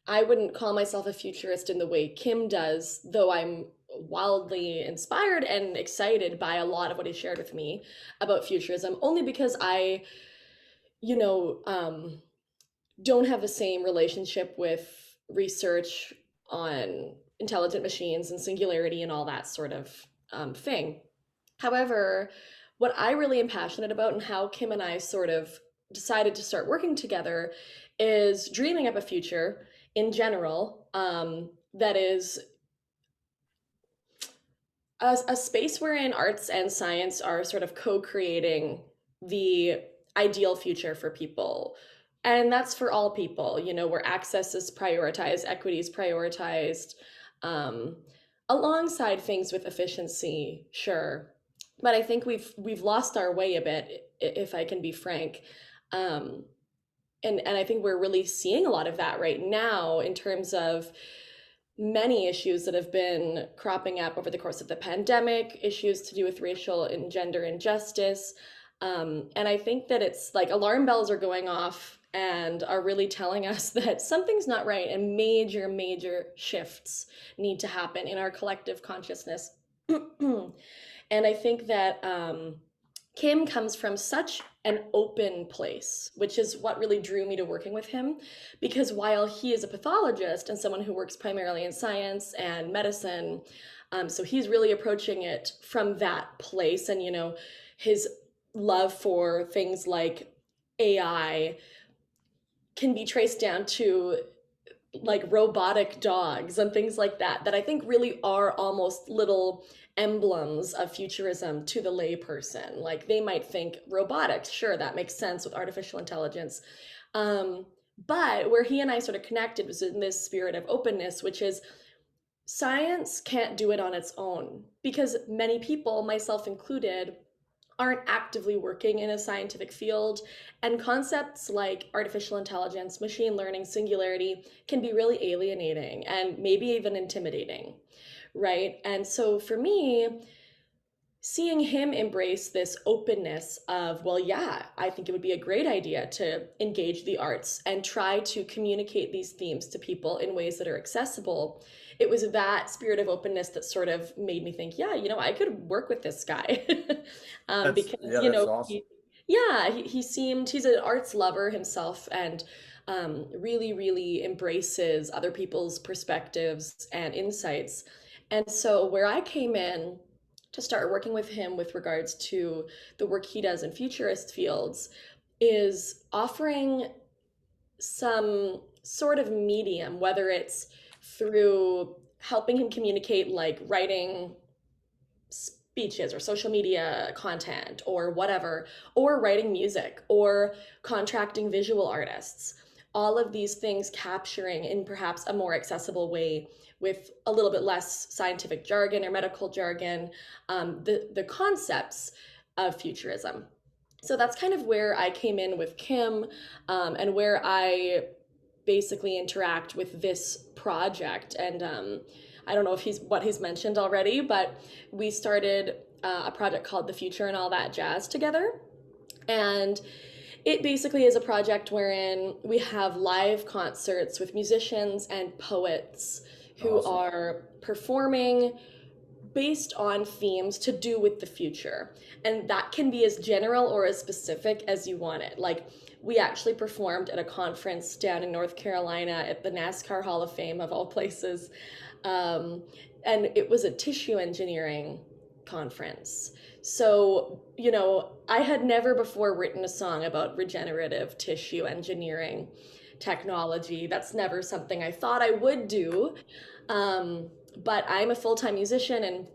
I wouldn't call myself a futurist in the way Kim does, though I'm wildly inspired and excited by a lot of what he shared with me about futurism, only because I, you know, don't have the same relationship with research on intelligent machines and singularity and all that sort of thing. However, what I really am passionate about and how Kim and I sort of decided to start working together is dreaming up a future in general that is a space wherein arts and science are sort of co-creating the ideal future for people. And that's for all people, where access is prioritized, equity is prioritized, um, alongside things with efficiency, sure. But I think we've lost our way a bit, if I can be frank. Um, and I think we're really seeing a lot of that right now in terms of many issues that have been cropping up over the course of the pandemic, issues to do with racial and gender injustice. And I think that it's like alarm bells are going off and are really telling us that something's not right and major, major shifts need to happen in our collective consciousness. And I think that Kim comes from such an open place, which is what really drew me to working with him. Because while he is a pathologist and someone who works primarily in science and medicine, so he's really approaching it from that place. And, his love for things like AI can be traced down to like robotic dogs and things like that, that I think really are almost little emblems of futurism to the layperson. Like they might think robotics, sure, that makes sense with artificial intelligence. Um, but where he and I sort of connected was in this spirit of openness, which is science can't do it on its own because many people, myself included, aren't actively working in a scientific field. And concepts like artificial intelligence, machine learning, singularity can be really alienating and maybe even intimidating, right? And so for me, seeing him embrace this openness of, well, yeah, I think it would be a great idea to engage the arts and try to communicate these themes to people in ways that are accessible. It was that spirit of openness that sort of made me think, yeah, I could work with this guy. Because, That's awesome. yeah, he's an arts lover himself and really, really embraces other people's perspectives and insights. And so where I came in to start working with him with regards to the work he does in futurist fields is offering some sort of medium, whether it's through helping him communicate, like writing speeches or social media content or whatever, or writing music or contracting visual artists. All of these things capturing in perhaps a more accessible way with a little bit less scientific jargon or medical jargon, the concepts of futurism. So that's kind of where I came in with Kim, and where I basically interact with this project. And I don't know if he's mentioned already, but we started a project called The Future and All That Jazz together. And it basically is a project wherein we have live concerts with musicians and poets who Awesome. are performing based on themes to do with the future. And that can be as general or as specific as you want it. Like, we actually performed at a conference down in North Carolina at the NASCAR Hall of Fame, of all places. Um, and it was a tissue engineering conference. So, I had never before written a song about regenerative tissue engineering technology. That's never something I thought I would do. But I'm a full-time musician,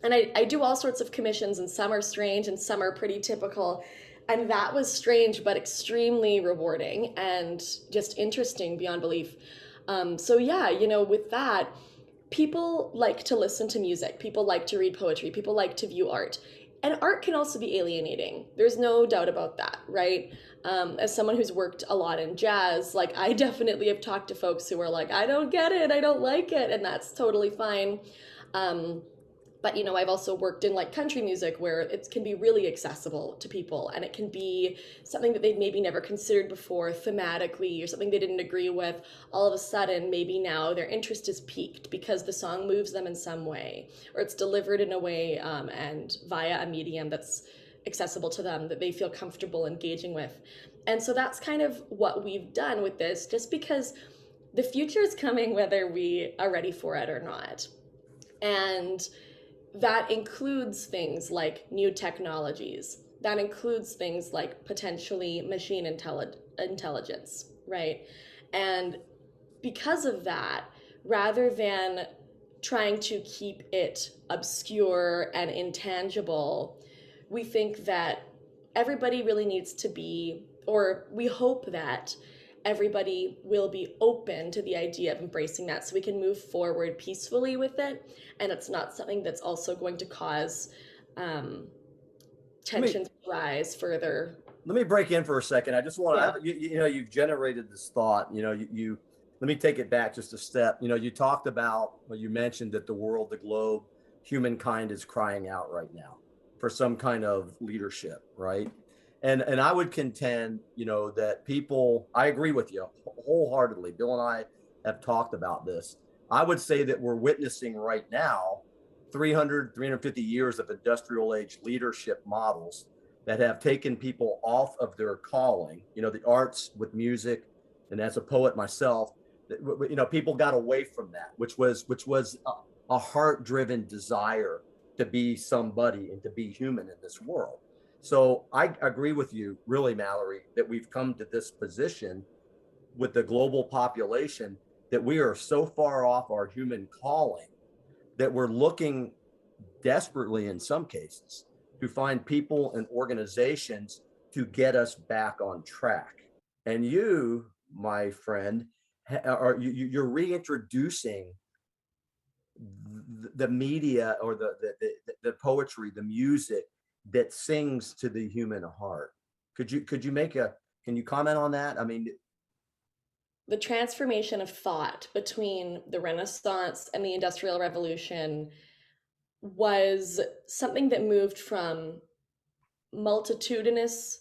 and I do all sorts of commissions, and some are strange and some are pretty typical. And that was strange but extremely rewarding and just interesting beyond belief. So yeah, with that, people like to listen to music, people like to read poetry, people like to view art. And art can also be alienating. There's no doubt about that, right? As someone who's worked a lot in jazz, like I definitely have talked to folks who are like, I don't get it, I don't like it, and that's totally fine. Um, But I've also worked in like country music where it can be really accessible to people, and it can be something that they've maybe never considered before thematically, or something they didn't agree with. All of a sudden, maybe now their interest is piqued because the song moves them in some way, or it's delivered in a way, and via a medium that's accessible to them, that they feel comfortable engaging with. And so that's kind of what we've done with this, just because the future is coming whether we are ready for it or not. And that includes things like new technologies. That includes things like potentially machine intelligence, right? And because of that, rather than trying to keep it obscure and intangible, we think that everybody really needs to be, or we hope that everybody will be open to the idea of embracing that so we can move forward peacefully with it. And it's not something that's also going to cause um, Let me tensions to rise further. let me break in for a second. I just want to Yeah. have you've generated this thought. You let me take it back just a step. You talked about, well, you mentioned that the world, the globe, humankind is crying out right now for some kind of leadership, right? And I would contend, that people, I agree with you wholeheartedly. Bill and I have talked about this. I would say that we're witnessing right now 350 years of industrial age leadership models that have taken people off of their calling, the arts with music. And as a poet myself, people got away from that, which was a heart-driven desire to be somebody and to be human in this world. So I agree with you, really, Mallory, that we've come to this position with the global population that we are so far off our human calling that we're looking desperately, in some cases, to find people and organizations to get us back on track. And you, my friend, you're reintroducing the media, or the poetry, the music that sings to the human heart. Could you make a can you comment on that? I mean, The transformation of thought between the Renaissance and the Industrial Revolution was something that moved from multitudinous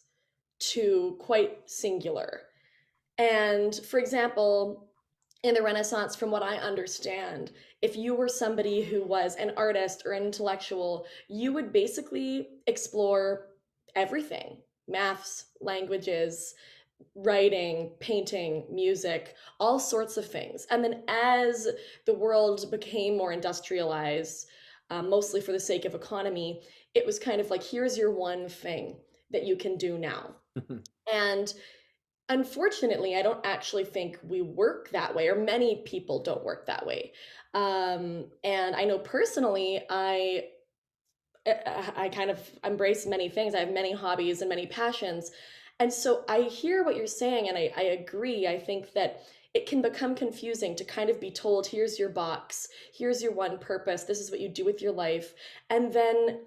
to quite singular. And for example, in the Renaissance, from what I understand, if you were somebody who was an artist or an intellectual, you would basically explore everything: maths, languages, writing, painting, music, all sorts of things. And then as the world became more industrialized, mostly for the sake of economy, it was kind of like, here's your one thing that you can do now. And unfortunately, I don't actually think we work that way, or many people don't work that way. And I know personally, I kind of embrace many things. I have many hobbies and many passions. And so I hear what you're saying, and I agree. I think that it can become confusing to kind of be told, here's your box, here's your one purpose, this is what you do with your life. And then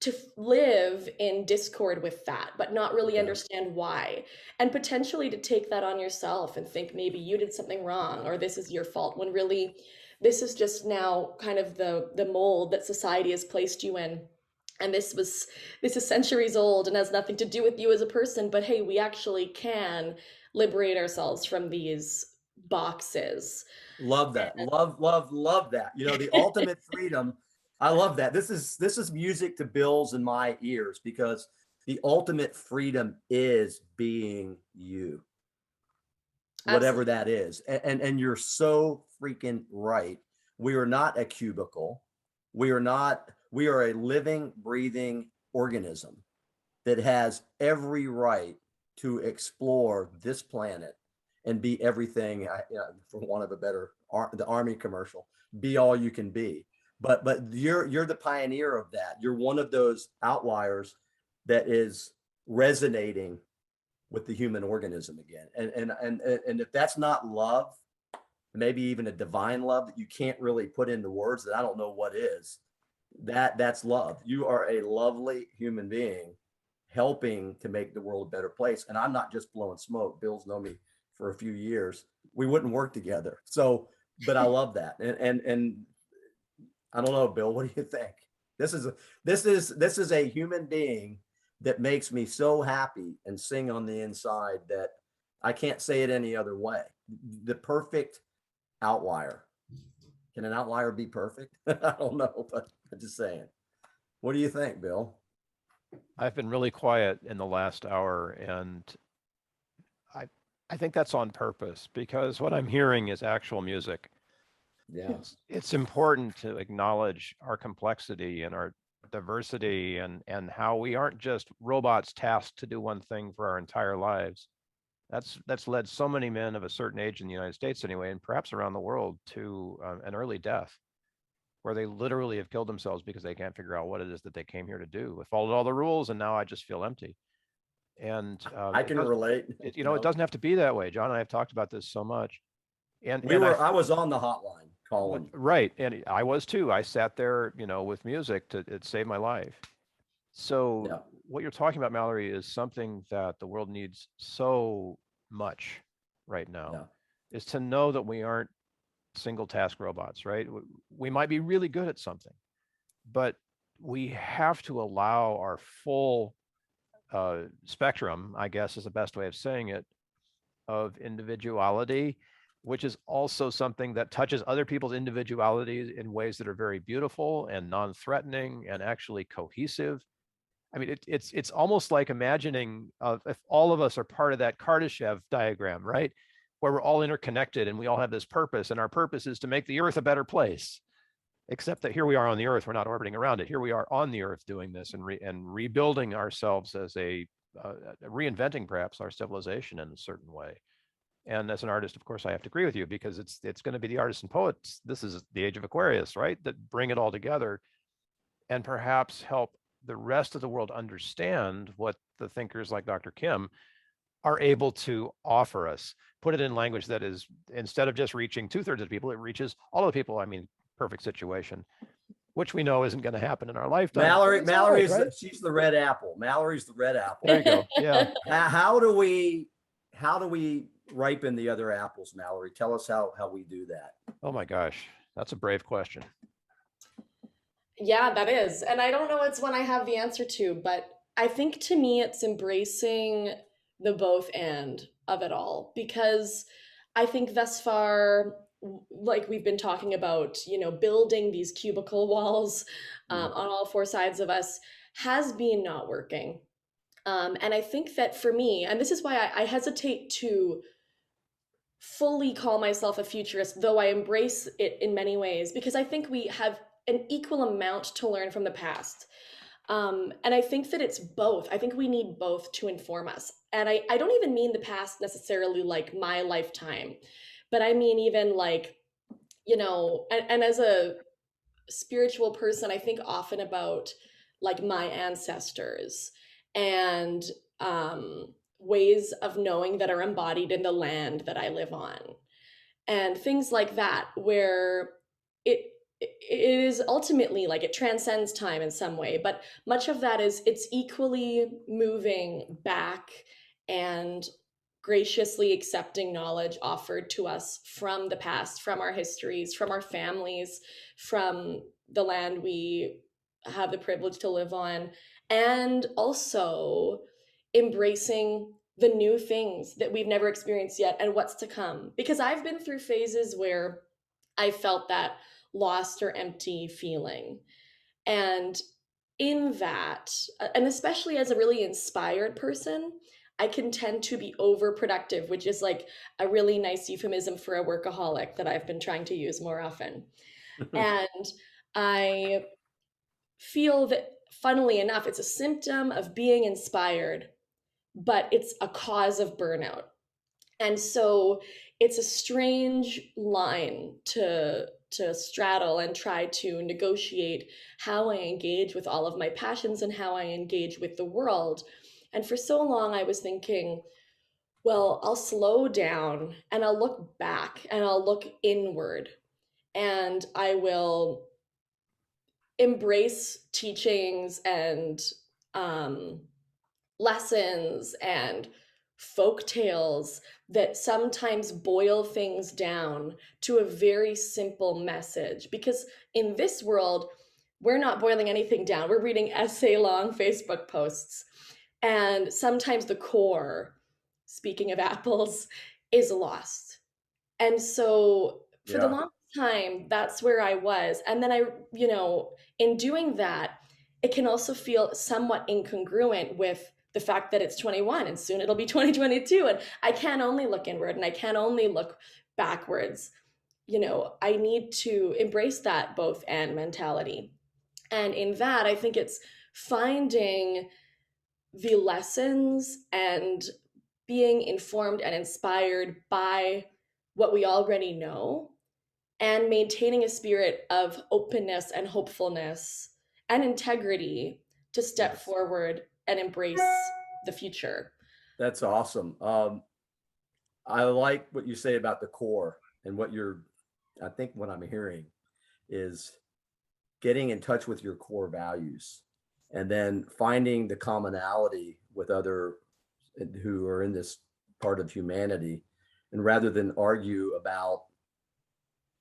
to live in discord with that, but not really yeah. understand why. And potentially to take that on yourself and think maybe you did something wrong, or this is your fault, when really this is just now kind of the mold that society has placed you in. And this is centuries old and has nothing to do with you as a person, but hey, we actually can liberate ourselves from these boxes. Love that. Love that. The ultimate freedom. I love that. This is music to Bill's and my ears, because the ultimate freedom is being you, whatever Absolutely. that is. And you're so freaking right. We are not a cubicle. We are a living, breathing organism that has every right to explore this planet and be everything, for want of a better, the Army commercial, be all you can be. But you're the pioneer of that. You're one of those outliers that is resonating with the human organism again. And if that's not love, maybe even a divine love that you can't really put into words, that I don't know what is, that's love. You are a lovely human being helping to make the world a better place. And I'm not just blowing smoke. Bill's known me for a few years. We wouldn't work together. So, but I love that. And I don't know, Bill, what do you think? This is a, this is a human being that makes me so happy and sing on the inside that I can't say it any other way. The perfect outlier. Can an outlier be perfect? I don't know, but I'm just saying. What do you think, Bill? I've been really quiet in the last hour, and I I think that's on purpose because what I'm hearing is actual music. Yeah. It's important to acknowledge our complexity and our diversity and how we aren't just robots tasked to do one thing for our entire lives. That's led so many men of a certain age in the United States anyway, and perhaps around the world, to an early death, where they literally have killed themselves because they can't figure out what it is that they came here to do. I followed all the rules, and now I just feel empty. And I can relate. it doesn't have to be that way. John and I have talked about this so much. And I was on the hotline calling. Right, and I was too. I sat there, with music it saved my life. So Yeah. what you're talking about, Mallory, is something that the world needs so much right now, Yeah. is to know that we aren't single task robots, right? We might be really good at something, but we have to allow our full spectrum, I guess is the best way of saying it, of individuality, which is also something that touches other people's individualities in ways that are very beautiful and non-threatening and actually cohesive. I mean, it's almost like imagining if all of us are part of that Kardashev diagram, right? Where we're all interconnected and we all have this purpose, and our purpose is to make the earth a better place. Except that here we are on the earth, we're not orbiting around it. Here we are on the earth doing this and rebuilding ourselves as reinventing perhaps our civilization in a certain way. And as an artist, of course, I have to agree with you, because it's going to be the artists and poets. This is the age of Aquarius, right? That bring it all together and perhaps help the rest of the world understand what the thinkers like Dr. Kim are able to offer us. Put it in language that is, instead of just reaching 2/3 of the people, it reaches all of the people. I mean, perfect situation, which we know isn't going to happen in our lifetime. Mallory's right? She's the red apple. Mallory's the red apple. There you go. Yeah. How do we ripen the other apples, Mallory? Tell us how we do that. Oh my gosh, that's a brave question. Yeah, that is. And I don't know it's one I have the answer to, but I think to me it's embracing the both and of it all, because I think thus far, like we've been talking about, building these cubicle walls on all four sides of us has been not working. And I think that for me, and this is why I hesitate to fully call myself a futurist, though I embrace it in many ways, because I think we have an equal amount to learn from the past. And I think that it's both. I think we need both to inform us. And I don't even mean the past necessarily like my lifetime, but I mean even like, and as a spiritual person, I think often about like my ancestors and ways of knowing that are embodied in the land that I live on, and things like that, where it is ultimately like it transcends time in some way, but much of that is it's equally moving back and graciously accepting knowledge offered to us from the past, from our histories, from our families, from the land we have the privilege to live on, and also embracing the new things that we've never experienced yet and what's to come. Because I've been through phases where I felt that lost or empty feeling. And in that, and especially as a really inspired person, I can tend to be overproductive, which is like a really nice euphemism for a workaholic that I've been trying to use more often. And I feel that, funnily enough, it's a symptom of being inspired, but it's a cause of burnout. And so it's a strange line to straddle and try to negotiate how I engage with all of my passions and how I engage with the world. And for so long, I was thinking, well, I'll slow down and I'll look back and I'll look inward, and I will embrace teachings and lessons and folk tales that sometimes boil things down to a very simple message. Because in this world, we're not boiling anything down. We're reading essay-long Facebook posts. And sometimes the core, speaking of apples, is lost. And so for the Yeah, longest time, that's where I was. And then in doing that, it can also feel somewhat incongruent with the fact that it's 21 and soon it'll be 2022. And I can't only look inward and I can't only look backwards. I need to embrace that both and mentality. And in that, I think it's finding the lessons and being informed and inspired by what we already know and maintaining a spirit of openness and hopefulness and integrity to step yes, forward and embrace the future. that's awesome. I like what you say about the core and I think what I'm hearing is getting in touch with your core values and then finding the commonality with other who are in this part of humanity. And rather than argue about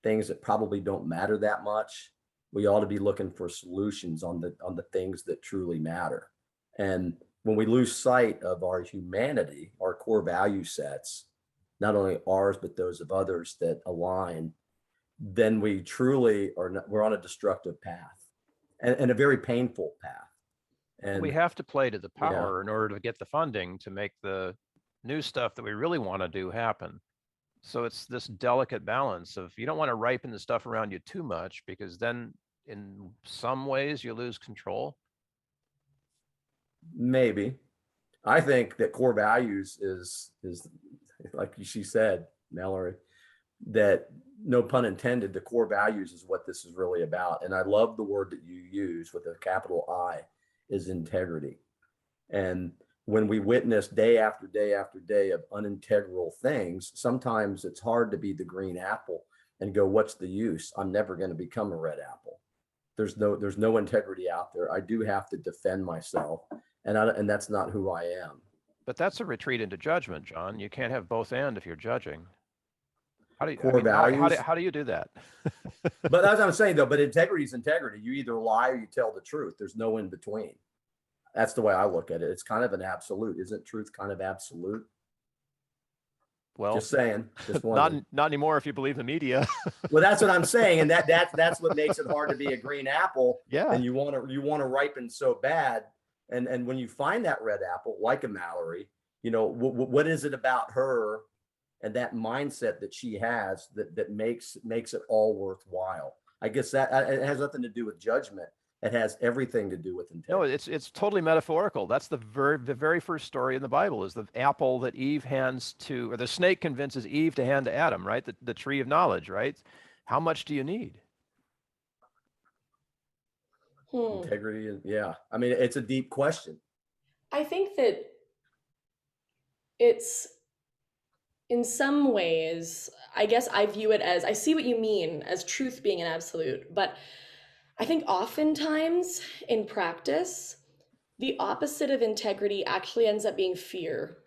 things that probably don't matter that much, we ought to be looking for solutions on the things that truly matter. And when we lose sight of our humanity, our core value sets, not only ours but those of others that align, then we truly we're on a destructive path, and a very painful path. We And have to play to the yeah, power in order to get the funding to make the new stuff that we really want to do happen. So it's this delicate balance of, you don't want to ripen the stuff around you too much, because then in some ways you lose control. maybe I think that core values is like she said, Mallory, that no pun intended, the core values is what this is really about. And I love the word that you use with a capital I, is integrity. And when we witness day after day after day of unintegral things, sometimes it's hard to be the green apple and go, what's the use? I'm never going to become a red apple. There's no integrity out there. I do have to defend myself, and that's not who I am. But that's a retreat into judgment, John. You can't have both and if you're judging. How do you, I Core mean, values. how do you do that? But as I'm saying though, but integrity is integrity. You either lie or you tell the truth. There's no in between. That's the way I look at it. It's kind of an absolute. Isn't truth kind of absolute? Well, Just saying. Just not wondering. not anymore if you believe the media. Well, that's what I'm saying, and that's what makes it hard to be a green apple. Yeah. And you want to ripen so bad, and when you find that red apple, like a Mallory, what is it about her and that mindset that she has that makes it all worthwhile? I guess that it has nothing to do with judgment. It has everything to do with No, integrity. it's totally metaphorical. That's the very first story in the Bible, is the apple that Eve hands to, or the snake convinces Eve to hand to Adam, right? The tree of knowledge, right? How much do you need? Hmm. Integrity, yeah. I mean, it's a deep question. I think that it's, in some ways, I guess I view it as, I see what you mean as truth being an absolute, but I think oftentimes in practice, the opposite of integrity actually ends up being fear.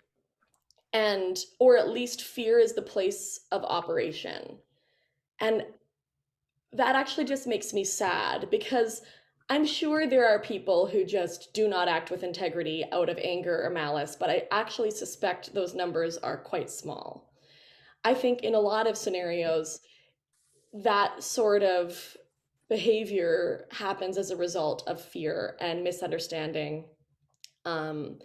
And, or at least fear is the place of operation. And that actually just makes me sad, because I'm sure there are people who just do not act with integrity out of anger or malice, but I actually suspect those numbers are quite small. I think in a lot of scenarios, that sort of behavior happens as a result of fear and misunderstanding. Um,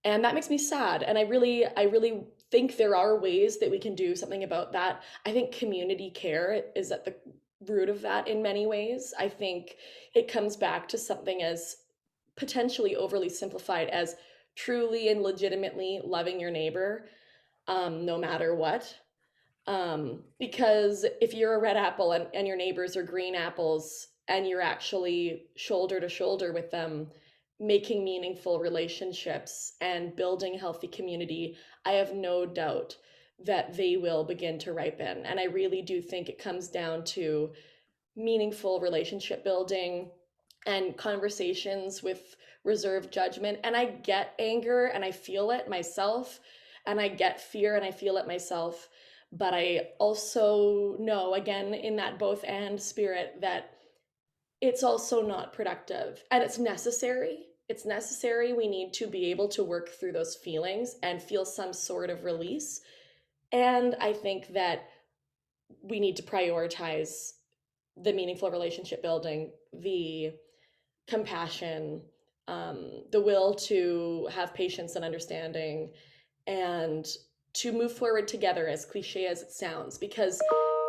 and that makes me sad. And I really think there are ways that we can do something about that. I think community care is at the root of that in many ways. I think it comes back to something as potentially overly simplified as truly and legitimately loving your neighbor, no matter what. Because if you're a red apple and your neighbors are green apples and you're actually shoulder to shoulder with them, making meaningful relationships and building healthy community, I have no doubt that they will begin to ripen. And I really do think it comes down to meaningful relationship building and conversations with reserved judgment. And I get anger and I feel it myself, and I get fear and I feel it myself. But I also know, again, in that both and spirit, that it's also not productive, and it's necessary. It's necessary. We need to be able to work through those feelings and feel some sort of release. And I think that we need to prioritize the meaningful relationship building, the compassion, the will to have patience and understanding, and to move forward together, as cliche as it sounds, because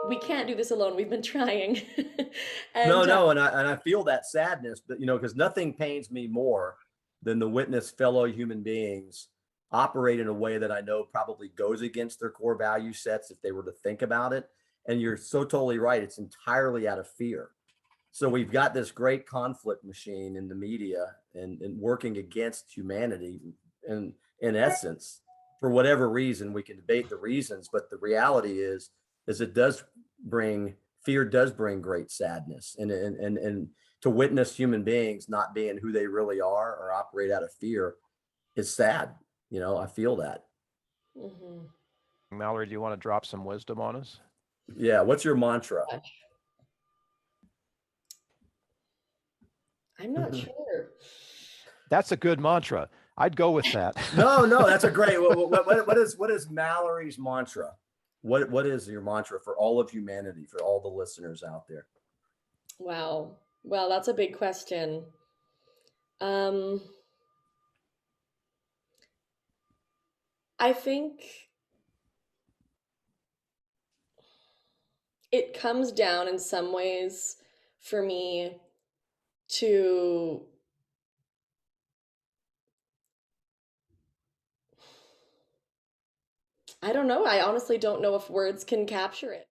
we can't do this alone. We've been trying. No, and no, and I feel that sadness, but because nothing pains me more than to witness fellow human beings operate in a way that I know probably goes against their core value sets if they were to think about it. And you're so totally right. It's entirely out of fear. So we've got this great conflict machine in the media and working against humanity. And in essence, for whatever reason, we can debate the reasons, but the reality is it does bring fear does bring great sadness and to witness human beings not being who they really are or operate out of fear is sad. I feel that. Mhm. Mallory, do you want to drop some wisdom on us? Yeah. What's your mantra? I'm not sure. That's a good mantra. I'd go with that. No, that's a great. What is Mallory's mantra? What is your mantra for all of humanity, for all the listeners out there? Wow. Well, that's a big question. Um, I think it comes down in some ways for me to, I don't know. I honestly don't know if words can capture it.